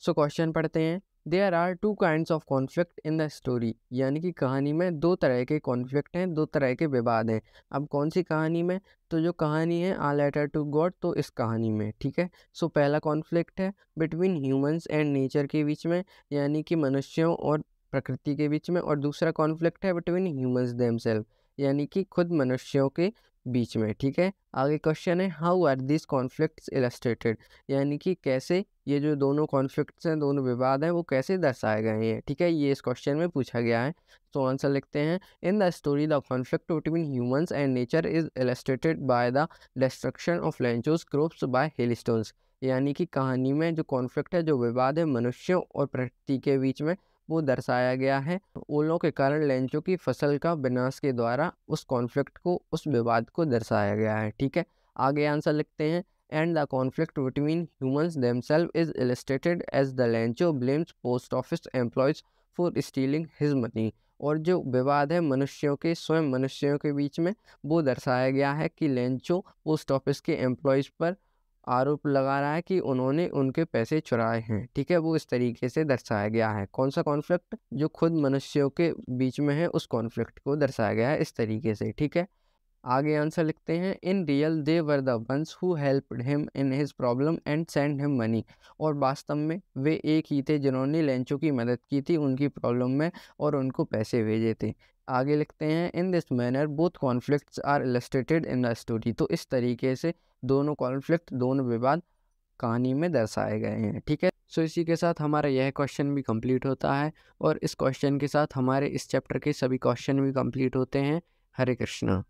सो question पढ़ते हैं। There are two kinds of conflict in the story, यानी कि कहानी में दो तरह के कॉन्फ्लिक्ट हैं, दो तरह के विवाद हैं। अब कौन सी कहानी में? तो जो कहानी है आ लेटर टू गॉड, तो इस कहानी में, ठीक है। सो पहला कॉन्फ्लिक्ट है बिटवीन ह्यूमंस एंड नेचर के बीच में, यानी कि मनुष्यों और प्रकृति के बीच में। और दूसरा कॉन्फ्लिक्ट है बिटवीन ह्यूमंस देमसेल्फ, यानी कि खुद मनुष्यों के बीच में, ठीक है। आगे क्वेश्चन है, how are this conflicts illustrated, यानी कि कैसे ये जो दोनों कॉन्फ्लिक्ट्स हैं, दोनों विवाद हैं, वो कैसे दर्शाए गए हैं, ठीक है। ये इस क्वेश्चन में पूछा गया है। तो आंसर लिखते हैं। In the story the conflict between humans and nature is illustrated by the destruction of Lencho's crops by hailstones, यानी कि कहानी में जो कॉन्फ्लिक्ट है, जो विवाद है मनुष्यों और प्रकृति के बीच में, वो दर्शाया गया है ओलों के कारण लेंचों की फसल का विनाश के द्वारा उस कॉन्फ्लिक्ट को, उस विवाद को दर्शाया गया है, ठीक है। आगे आंसर लिखते हैं। And the conflict between humans themselves is illustrated as the Lencho blames post office employees for stealing his money, और जो विवाद है मनुष्यों के, स्वयं मनुष्यों के बीच में, वो दर्शाया गया है कि लेंचो पोस्ट ऑफिस के एम्प्लॉयज़ पर आरोप लगा रहा है कि उन्होंने उनके पैसे चुराए हैं, ठीक है। वो इस तरीके से दर्शाया गया है। कौन सा कॉन्फ्लिक्ट? जो खुद मनुष्यों के बीच में है, उस कॉन्फ्लिक्ट को दर्शाया गया है इस तरीके से, ठीक है। आगे आंसर लिखते हैं। In real they were the ones who helped him in his problem and send him money, और वास्तव में वे एक ही थे जिन्होंने लेंचो की मदद की थी उनकी प्रॉब्लम में और उनको पैसे भेजे थे। आगे लिखते हैं। In this manner both conflicts are illustrated in the story, तो इस तरीके से दोनों कॉन्फ्लिक्ट, दोनों विवाद कहानी में दर्शाए गए हैं, ठीक है। सो इसी के साथ हमारा यह क्वेश्चन भी कंप्लीट होता है, और इस क्वेश्चन के साथ हमारे इस चैप्टर के सभी क्वेश्चन भी कंप्लीट होते हैं। हरे कृष्णा।